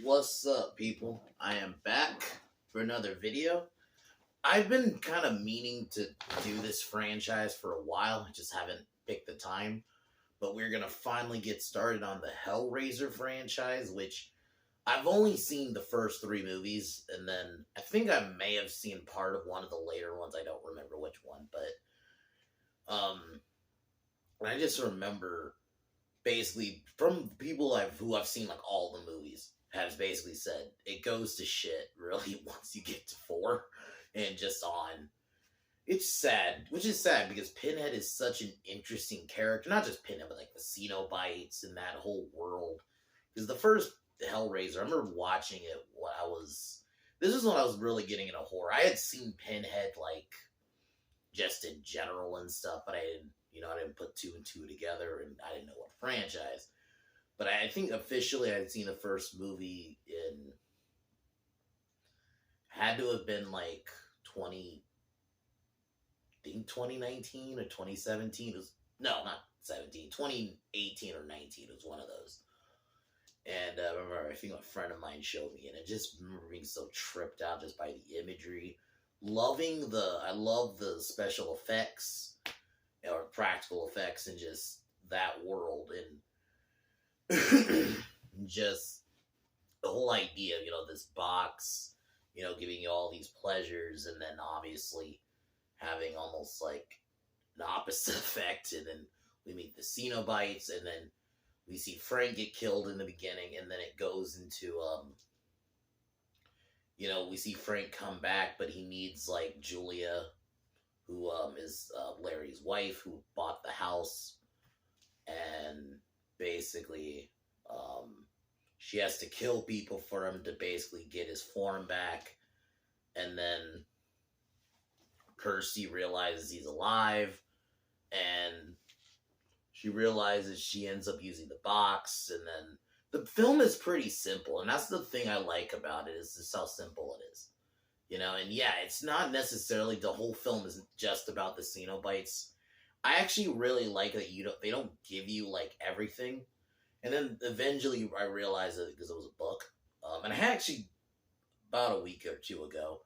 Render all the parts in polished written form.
What's up, people? I am back for another video. I've been kind of meaning to do this franchise for a while. I just haven't picked the time. But we're going to finally get started on the Hellraiser franchise, which I've only seen the first three movies. And then I think I may have seen part of one of the later ones. I don't remember which one. But I just remember basically from people who I've seen like all the movies has basically said it goes to shit really once you get to 4 and just on. It's sad, which is sad because Pinhead is such an interesting character. Not just Pinhead, but like the Cenobites and that whole world. Because the first Hellraiser, I remember watching it when this is when I was really getting into horror. I had seen Pinhead like just in general and stuff, but I didn't put two and two together, and I didn't know what franchise. But I think officially I had seen the first movie had to have been like 2019 or 2017. It was, no, not 17, 2018 or 19. It was one of those. And I remember, I think a friend of mine showed me, and I just remember being so tripped out just by the imagery. I love the special effects or practical effects and just that world and just the whole idea of, this box, giving you all these pleasures and then obviously having almost like an opposite effect. And then we meet the Cenobites and then we see Frank get killed in the beginning and then it goes into, we see Frank come back, but he needs like Julia, who is Larry's wife, who bought the house, and basically she has to kill people for him to basically get his form back, and then Kirsty realizes he's alive, and she realizes she ends up using the box, and then the film is pretty simple, and that's the thing I like about it, is just how simple it is. And yeah, it's not necessarily, the whole film isn't just about the Cenobites. I actually really like that they don't give you like everything. And then eventually I realized that because it was a book. And I had actually, about a week or two ago,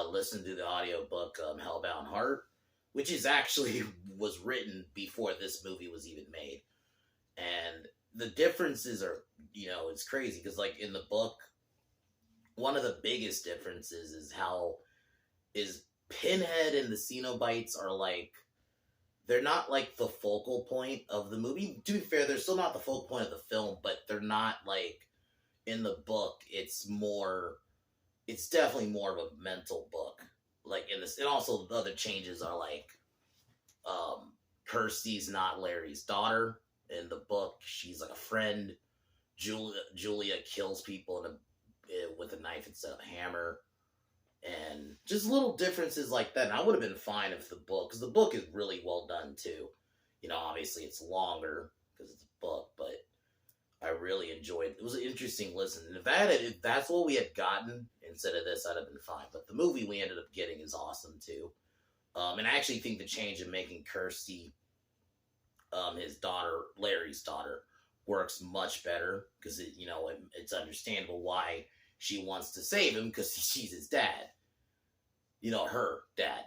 listened to the audiobook Hellbound Heart, which is actually was written before this movie was even made. And the differences are, it's crazy because like in the book, one of the biggest differences is Pinhead and the Cenobites are like, they're not like the focal point of the movie. To be fair, they're still not the focal point of the film, but they're not like in the book. It's definitely more of a mental book. Like in this, and also the other changes are like, Kirsty's not Larry's daughter. In the book, she's like a friend. Julia kills people with a knife instead of a hammer, and just little differences like that. And I would have been fine if the book, because the book is really well done too. Obviously it's longer because it's a book, but I really enjoyed it. It was an interesting listen. And if that's what we had gotten instead of this, I'd have been fine. But the movie we ended up getting is awesome too. And I actually think the change of making Kirsty, his daughter, Larry's daughter, works much better because it's understandable why she wants to save him, because she's his dad. Her dad.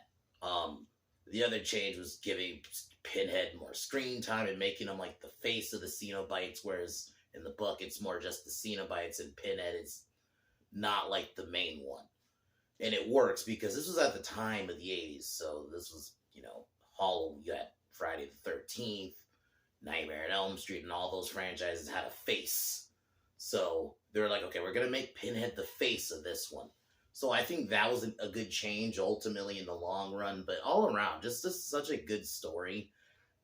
The other change was giving Pinhead more screen time and making him like the face of the Cenobites, whereas in the book it's more just the Cenobites and Pinhead is not like the main one. And it works because this was at the time of the 80s, so this was, Halloween, you had Friday the 13th, Nightmare on Elm Street, and all those franchises had a face. So they were like, okay, we're going to make Pinhead the face of this one. So I think that was a good change ultimately in the long run. But all around, just such a good story.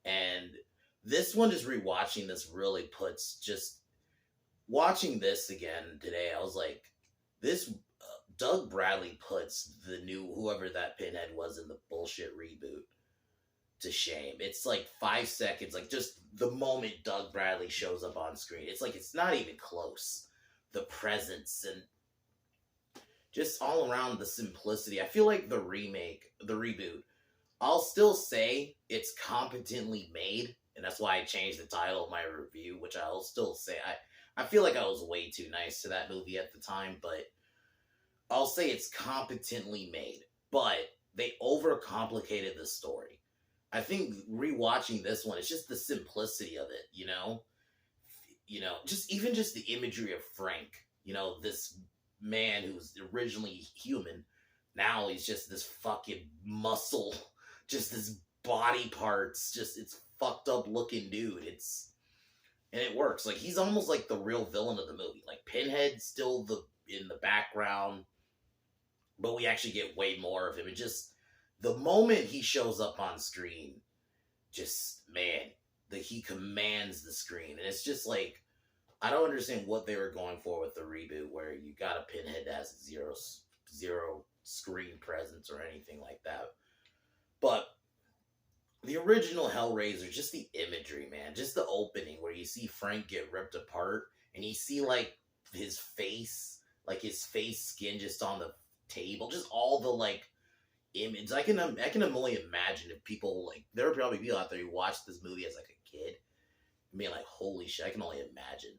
And this one, just rewatching this really puts, just watching this again today, I was like, this, Doug Bradley puts the new, whoever that Pinhead was in the bullshit reboot, to shame. It's like 5 seconds, like just the moment Doug Bradley shows up on screen, it's like it's not even close. The presence and just all around the simplicity. I feel like the reboot, I'll still say it's competently made, and that's why I changed the title of my review, which I'll still say I feel like I was way too nice to that movie at the time, but I'll say it's competently made. But they overcomplicated the story. I think rewatching this one, it's just the simplicity of it, you know? Just even just the imagery of Frank, this man who's originally human, now he's just this fucking muscle, just this body parts, just it's fucked up looking dude. And it works. Like he's almost like the real villain of the movie. Like Pinhead's still in the background, but we actually get way more of him. And just the moment he shows up on screen, just man, he commands the screen. And it's just like I don't understand what they were going for with the reboot, where you got a Pinhead that has zero screen presence or anything like that. But the original Hellraiser, just the imagery, man, just the opening where you see Frank get ripped apart and you see like his face skin just on the table, just all the like image. I can only imagine if people like there are probably people out there who watched this movie as like a kid and being like, holy shit, I can only imagine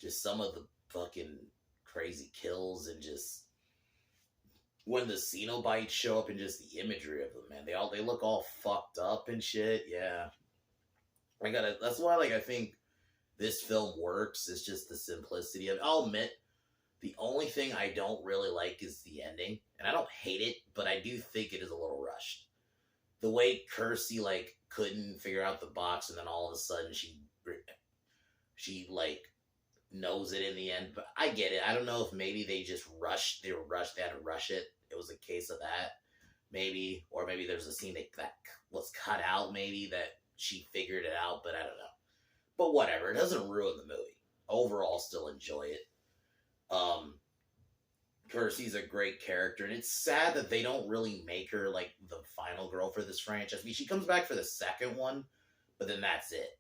just some of the fucking crazy kills and just when the Cenobites show up and just the imagery of them, man, they look all fucked up and shit. Yeah, that's why like I think this film works. It's just the simplicity of it. I'll admit the only thing I don't really like is the ending, and I don't hate it, but I do think it is a little rushed. The way Kirsty like couldn't figure out the box, and then all of a sudden she like knows it in the end. But I get it. I don't know if maybe they just rushed. They had to rush it. It was a case of that, maybe, or maybe there's a scene that was cut out. Maybe that she figured it out, but I don't know. But whatever. It doesn't ruin the movie. Overall, still enjoy it. Kirsty's a great character, and it's sad that they don't really make her like the final girl for this franchise. I mean, she comes back for the second one, but then that's it.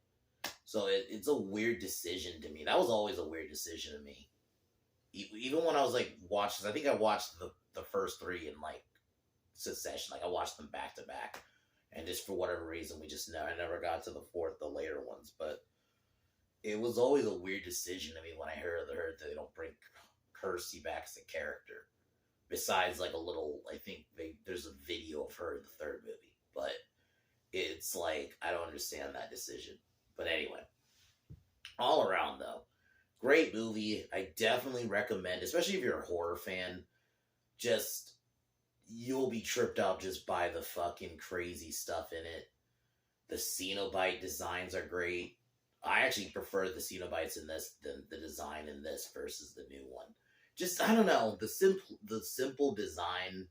So it's a weird decision to me. That was always a weird decision to me. Even when I was like watching, I think I watched the first three in like succession. Like I watched them back to back, and just for whatever reason, I never got to the later ones. But it was always a weird decision to me when I heard that they don't bring Kirsty back as a character. Besides, like a little, I think there's a video of her in the third movie, but it's like I don't understand that decision. But anyway, all around though, great movie. I definitely recommend, especially if you're a horror fan. Just you'll be tripped out just by the fucking crazy stuff in it. The Cenobite designs are great. I actually prefer the Cenobites in this than the design in this versus the new one. Just I don't know, the simple design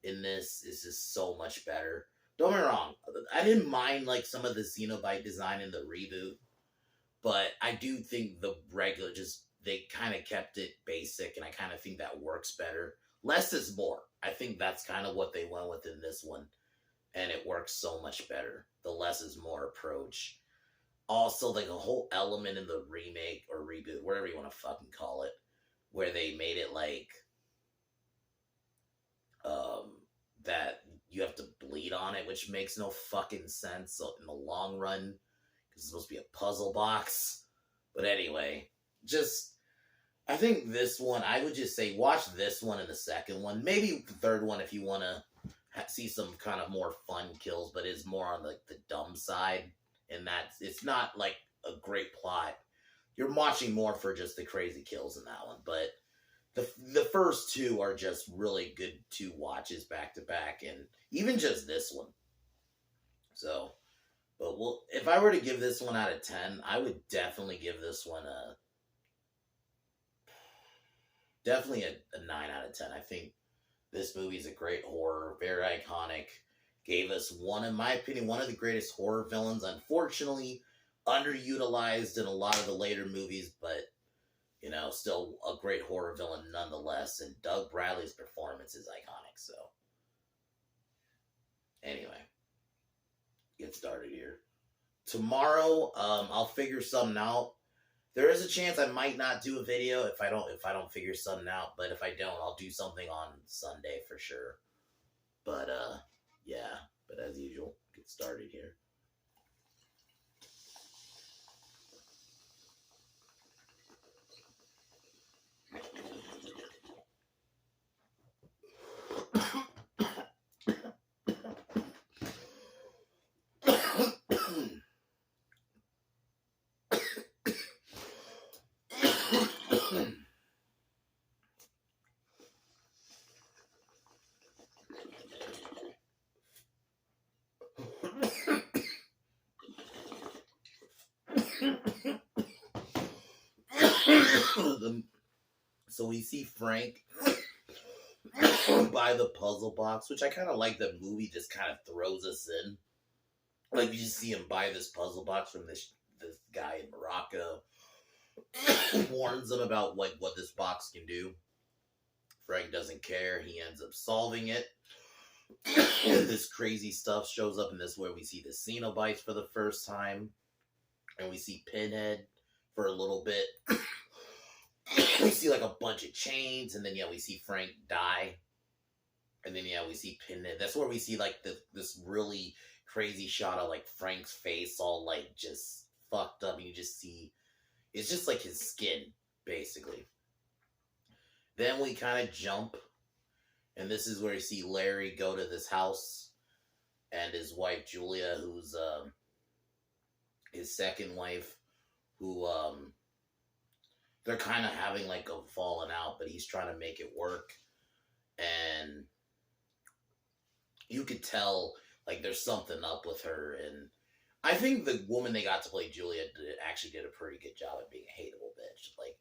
in this is just so much better. Don't get me wrong, I didn't mind like some of the Cenobite design in the reboot, but I do think the regular they kind of kept it basic, and I kind of think that works better. Less is more. I think that's kind of what they went with in this one, and it works so much better. The less is more approach. Also, like a whole element in the remake or reboot, whatever you want to fucking call it, where they made it like that you have to bleed on it, which makes no fucking sense in the long run, because it's supposed to be a puzzle box. But anyway, I think this one, I would just say watch this one and the second one, maybe the third one if you want to see some kind of more fun kills, but it's more on like the dumb side. And it's not like a great plot. You're watching more for just the crazy kills in that one. But the first two are just really good 2 watches back to back, and even just this one. So, but if I were to give this one out of 10, I would definitely give this one definitely a 9 out of 10. I think this movie is a great horror, very iconic. Gave us in my opinion, one of the greatest horror villains. Unfortunately, underutilized in a lot of the later movies, but, still a great horror villain nonetheless. And Doug Bradley's performance is iconic, so. Anyway, get started here. Tomorrow, I'll figure something out. There is a chance I might not do a video if I don't figure something out, but if I don't, I'll do something on Sunday for sure. But, yeah, but as usual, get started here. So we see Frank buy the puzzle box, which I kind of like. The movie just kind of throws us in. Like, you just see him buy this puzzle box from this guy in Morocco. Warns him about what this box can do. Frank doesn't care. He ends up solving it. This crazy stuff shows up, and this is where we see the Cenobites for the first time. And we see Pinhead for a little bit. We see like a bunch of chains, and then we see Frank die. And then we see Pinhead. That's where we see like this really crazy shot of like Frank's face all like just fucked up. And you just see it's just like his skin, basically. Then we kind of jump, and this is where you see Larry go to this house, and his wife Julia, who's his second wife, who they're kind of having like a falling out, but he's trying to make it work, and you could tell like there's something up with her. And I think the woman they got to play Julia actually did a pretty good job at being a hateable bitch. Like,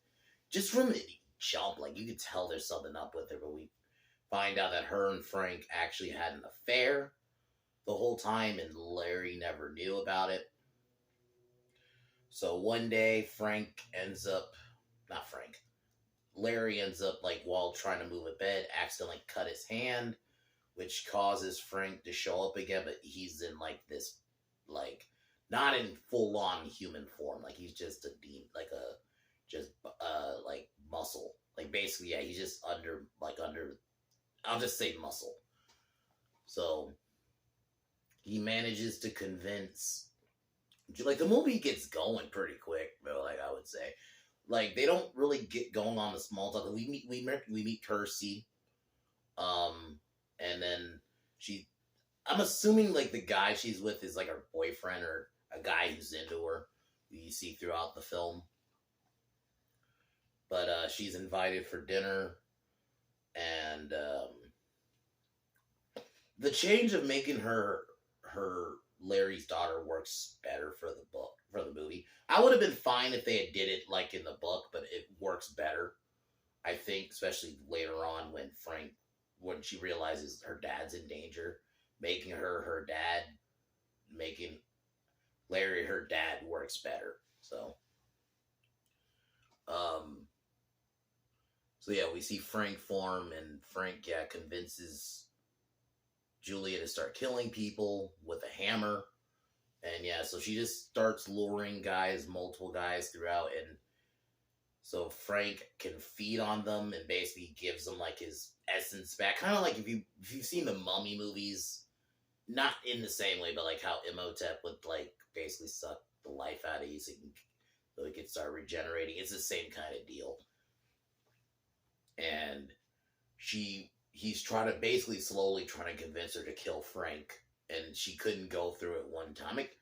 just from the jump, like, you could tell there's something up with her. But we find out that her and Frank actually had an affair the whole time, and Larry never knew about it. So one day, Larry ends up, like, while trying to move a bed, accidentally cut his hand, which causes Frank to show up again, but he's in, like, this, like, not in full-on human form. Like, he's just a demon, like, muscle. Like, basically, he's just under, I'll just say muscle. So, he manages to convince, like, the movie gets going pretty quick, though, like, I would say. Like, they don't really get going on the small talk. We meet Kirsty, and then I'm assuming, like, the guy she's with is, like, her boyfriend or a guy who's into her, who you see throughout the film. But she's invited for dinner, and the change of making her Larry's daughter works better for the movie. I would have been fine if they had did it like in the book, but it works better, I think, especially later on when she realizes her dad's in danger, making her dad, making Larry her dad works better. So we see Frank form, and Frank convinces Julia to start killing people with a hammer. And so she just starts luring multiple guys throughout, and so Frank can feed on them and basically gives them like his essence back. Kind of like if you've seen the Mummy movies, not in the same way, but like how Imhotep would like basically suck the life out of you so he could start regenerating. It's the same kind of deal. And he's slowly trying to convince her to kill Frank, and she couldn't go through it one time. Like,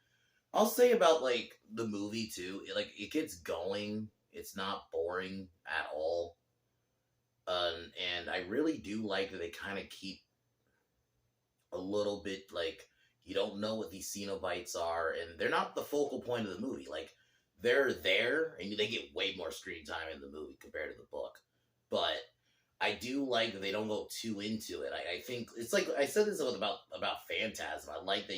I'll say about like the movie too, it gets going. It's not boring at all. And I really do like that they kind of keep a little bit like you don't know what these Cenobites are, and they're not the focal point of the movie. Like, they're there, and they get way more screen time in the movie compared to the book. But I do like that they don't go too into it. I think it's like I said this about Phantasm. I like that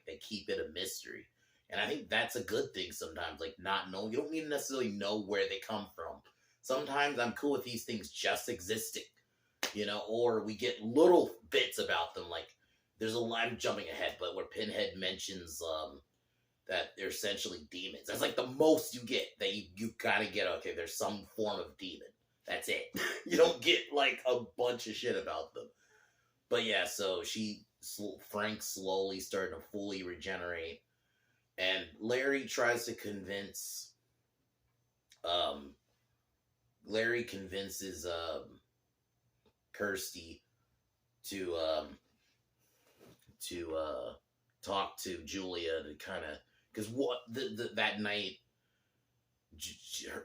they keep it a mystery, and I think that's a good thing sometimes. Like, not knowing, you don't need to necessarily know where they come from. Sometimes I'm cool with these things just existing, or we get little bits about them. Like, there's a line, I'm jumping ahead, but where Pinhead mentions that they're essentially demons. That's like the most you get. That you gotta get. Okay, there's some form of demon. That's it. You don't get like a bunch of shit about them. But so Frank slowly starting to fully regenerate, and Larry tries to convinces Kirsty to talk to Julia to kind of, because that night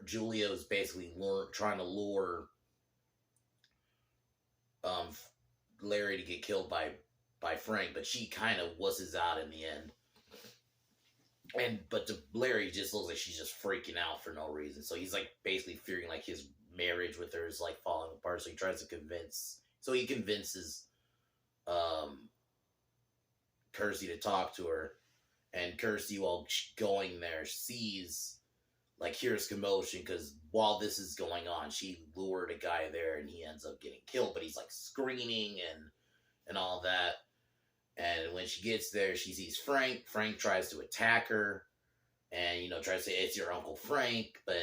Julia was basically trying to lure Larry to get killed by Frank, but she kind of wusses out in the end. But to Larry, just looks like she's just freaking out for no reason. So he's like basically fearing like his marriage with her is like falling apart. So he tries to convince. So he convinces um, Kirsty to talk to her, and Kirsty, while going there, sees like hears commotion because while this is going on, she lured a guy there, and he ends up getting killed. But he's like screaming and all that. And when she gets there, she sees Frank. Frank tries to attack her, and tries to say it's your Uncle Frank, but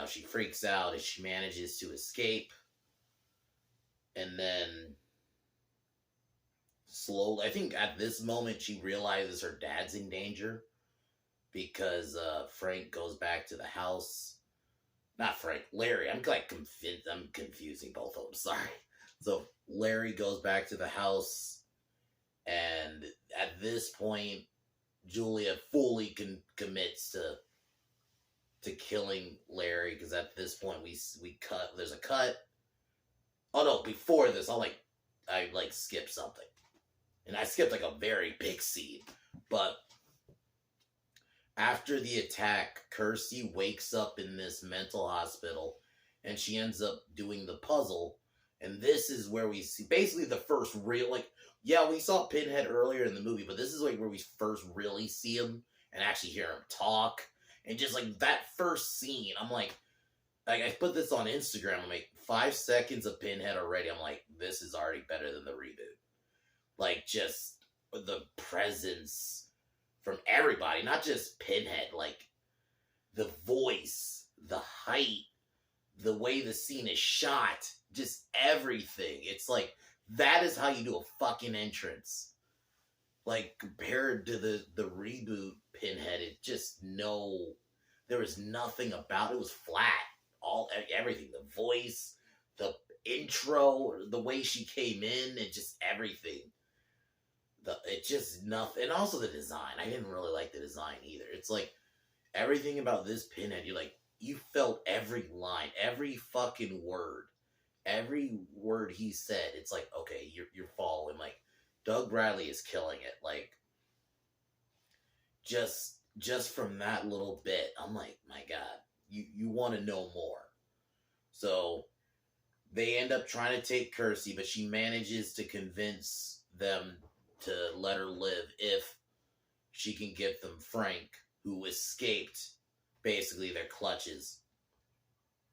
she freaks out and she manages to escape. And then slowly, I think at this moment she realizes her dad's in danger because Frank goes back to the house. Not Frank, Larry. I'm like I'm confusing both of them. Sorry. So Larry goes back to the house, and at this point, Julia fully commits to killing Larry because at this point we cut. There's a cut. Oh no! Before this, I skipped something, and I skipped like a very big scene. But after the attack, Kirsty wakes up in this mental hospital, and she ends up doing the puzzle. And this is where we see basically the first real yeah, we saw Pinhead earlier in the movie, but this is like where we first really see him and actually hear him talk. And just like that first scene, I'm like I put this on Instagram. I'm like 5 seconds of Pinhead already. I'm like, this is already better than the reboot. Like just the presence from everybody, not just Pinhead. Like the voice, the height, the way the scene is shot, just everything. It's like that is how you do a fucking entrance. Like compared to the reboot Pinhead, it just there was nothing about it. It was flat. Everything, the voice, the intro, the way she came in, and just everything. It just nothing, and also the design. I didn't really like the design either. It's like everything about this Pinhead. You felt every line, every fucking word, every word he said. It's like okay, you're following. Like Doug Bradley is killing it. Like just from that little bit, I'm like, my God, you want to know more. So they end up trying to take Kirsty, but she manages to convince them to let her live if she can get them Frank, who escaped basically their clutches.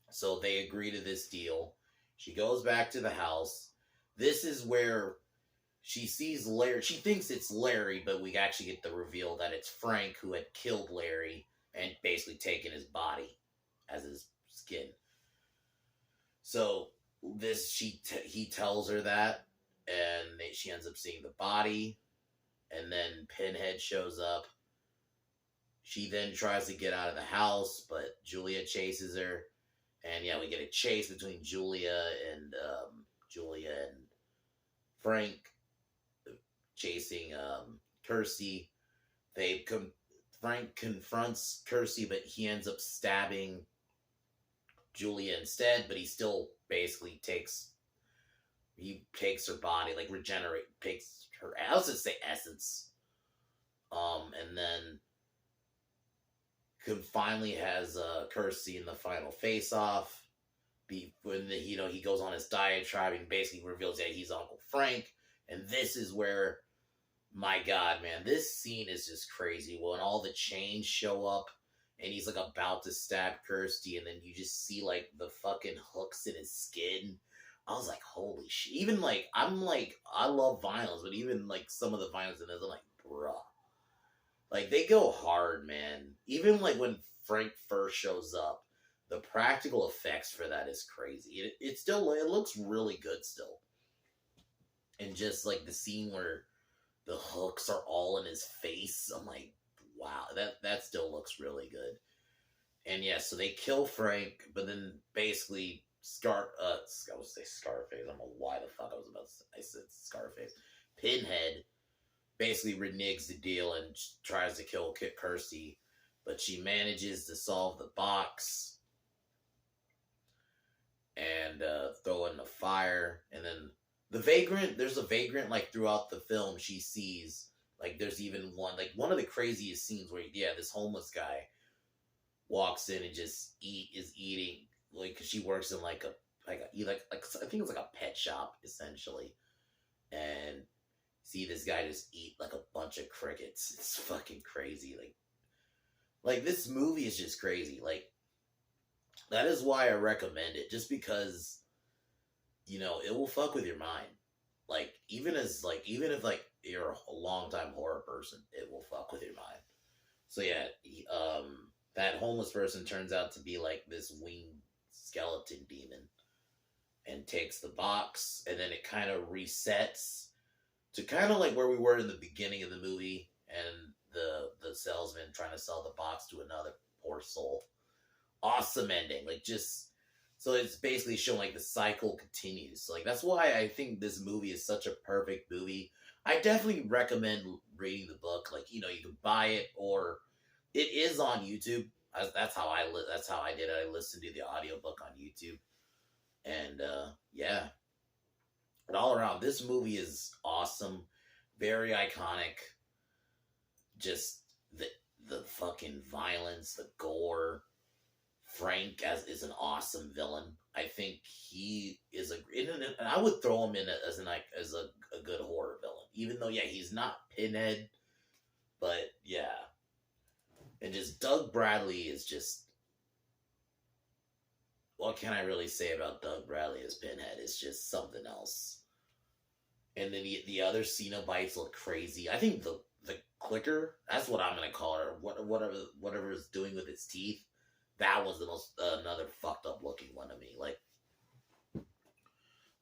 So they agree to this deal. She goes back to the house. This is where she sees Larry. She thinks it's Larry, but we actually get the reveal that it's Frank who had killed Larry and basically taken his body as his skin. So he tells her that, and she ends up seeing the body, and then Pinhead shows up. She then tries to get out of the house, but Julia chases her, and yeah, we get a chase between Julia and Frank chasing Kirsty. Frank confronts Kirsty, but he ends up stabbing Julia instead, but he still basically takes her body, like takes her, I was gonna say essence. And then finally has Kirsty in the final face off. When he goes on his diatribe and basically reveals that he's Uncle Frank, and this is where, my God, man, this scene is just crazy. When all the chains show up, and he's like about to stab Kirsty, and then you just see like the fucking hooks in his skin. I was like, holy shit. Even like, I love violence, but even like some of the violence in this, I'm like, bruh. Like, they go hard, man. Even like when Frank first shows up, the practical effects for that is crazy. It looks really good still. And just like the scene where the hooks are all in his face, I'm like, wow, that still looks really good. And yeah, so they kill Frank, but then basically I would say Scarface. I don't know why the fuck I said Scarface. Pinhead basically reneges the deal and tries to kill Kirsty, but she manages to solve the box and throw in the fire. And then there's a vagrant like throughout the film she sees Like there's even one of the craziest scenes where this homeless guy walks in and just is eating like cause she works in like I think it's like a pet shop essentially, and see this guy just eat like a bunch of crickets. It's fucking crazy. Like this movie is just crazy. Like that is why I recommend it, just because it will fuck with your mind. Like even if like you're a long time horror person, it will fuck with your mind. So yeah, that homeless person turns out to be like this winged skeleton demon, and takes the box, and then it kind of resets to kind of like where we were in the beginning of the movie, and the salesman trying to sell the box to another poor soul. Awesome ending, like just so it's basically showing like the cycle continues. So, like that's why I think this movie is such a perfect movie. I definitely recommend reading the book. Like you can buy it, or it is on YouTube. That's how that's how I did it. I listened to the audiobook on YouTube, and yeah. But all around, this movie is awesome, very iconic. Just the fucking violence, the gore. Frank is an awesome villain. I think he is and I would throw him in as a good horror villain. Even though he's not Pinhead, but yeah. And just Doug Bradley is just, what can I really say about Doug Bradley as Pinhead? It's just something else. And then the other Cenobites look crazy. I think the clicker, that's what I'm gonna call her. Whatever it's doing with its teeth, that was the most another fucked up looking one to me. Like,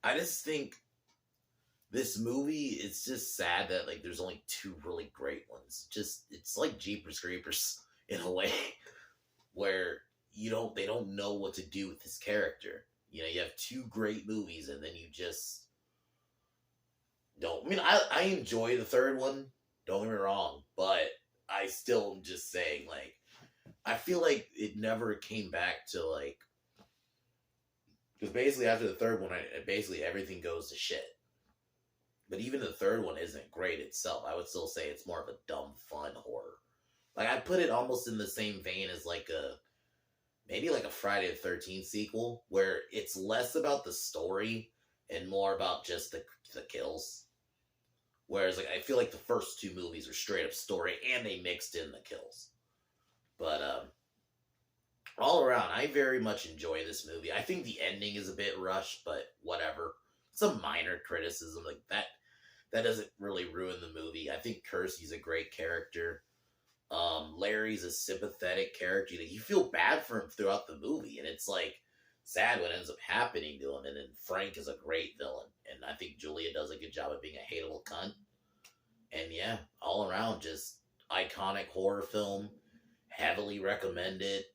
I just think this movie, it's just sad that like there's only two really great ones. Just it's like Jeepers Creepers in a way, where they don't know what to do with this character. You have two great movies, and then you just don't. I mean, I enjoy the third one. Don't get me wrong, but I still am just saying, like, I feel like it never came back to like, because basically after the third one, basically everything goes to shit. But even the third one isn't great itself. I would still say it's more of a dumb, fun horror. Like, I put it almost in the same vein as like maybe like a Friday the 13th sequel, where it's less about the story and more about just the kills. Whereas, like, I feel like the first two movies are straight up story, and they mixed in the kills. But all around, I very much enjoy this movie. I think the ending is a bit rushed, but whatever. It's a minor criticism like that. That doesn't really ruin the movie. I think Kiersey's a great character. Larry's a sympathetic character. You feel bad for him throughout the movie, and it's like sad what ends up happening to him. And then Frank is a great villain, and I think Julia does a good job of being a hateable cunt. And yeah, all around, just iconic horror film. Heavily recommended.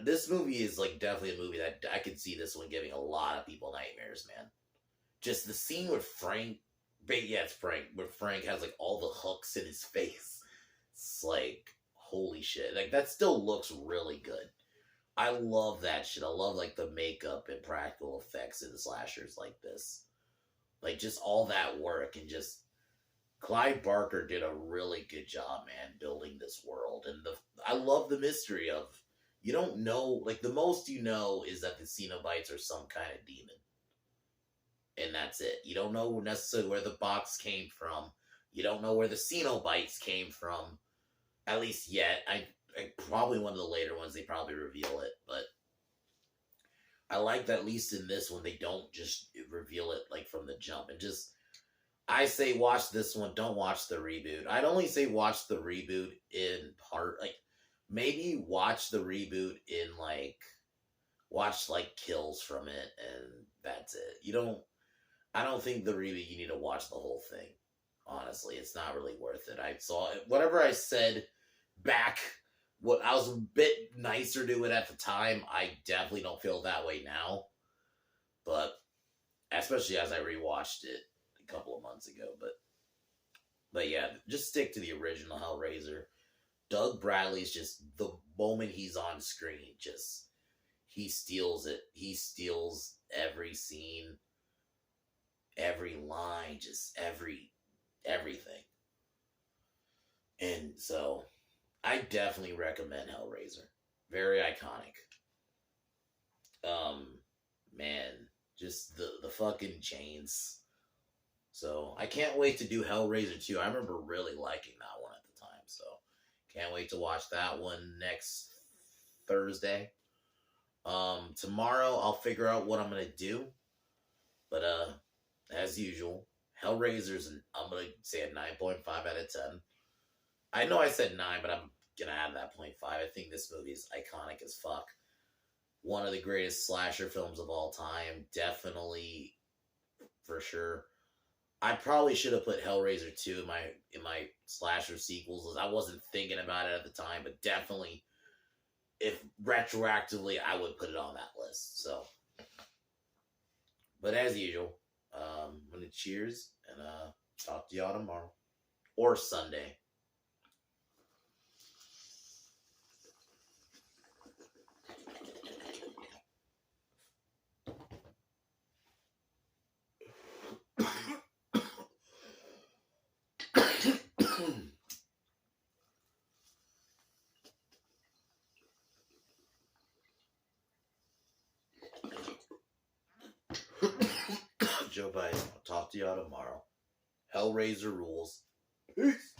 This movie is like definitely a movie that I could see this one giving a lot of people nightmares, man. Just the scene with Frank, it's Frank, where Frank has like all the hooks in his face. It's like, holy shit. Like, that still looks really good. I love that shit. I love like the makeup and practical effects in slashers like this. Like, just all that work, and just Clive Barker did a really good job, man, building this world. And I love the mystery of, you don't know, like, the most you know is that the Cenobites are some kind of demon. And that's it. You don't know necessarily where the box came from. You don't know where the Cenobites came from. At least yet. I probably one of the later ones, they probably reveal it. But I like that at least in this one, they don't just reveal it, like, from the jump. And just, I say watch this one, don't watch the reboot. I'd only say watch the reboot in part. Like, maybe watch the reboot in, like, watch, like, kills from it, and that's it. I don't think the reboot, you need to watch the whole thing. Honestly, it's not really worth it. I saw it. Whatever I said back, what I was a bit nicer to it at the time, I definitely don't feel that way now. But, especially as I rewatched it a couple of months ago. But yeah, just stick to the original Hellraiser. Doug Bradley's just, the moment he's on screen, just, he steals it. He steals every scene. every line, just everything. And so I definitely recommend Hellraiser. Very iconic. Um, man, just the fucking chains. So I can't wait to do Hellraiser 2. I remember really liking that one at the time. So can't wait to watch that one next Thursday. Tomorrow I'll figure out what I'm gonna do. But as usual, Hellraiser's I'm gonna say a 9.5 out of 10. I know I said 9, but I'm gonna add that 0.5. I think this movie is iconic as fuck. One of the greatest slasher films of all time. Definitely, for sure. I probably should have put Hellraiser 2 in my slasher sequels. I wasn't thinking about it at the time, but definitely, if retroactively, I would put it on that list. So, but as usual, I'm gonna cheers and talk to y'all tomorrow or Sunday. Joe Biden. I'll talk to y'all tomorrow. Hellraiser rules. Peace.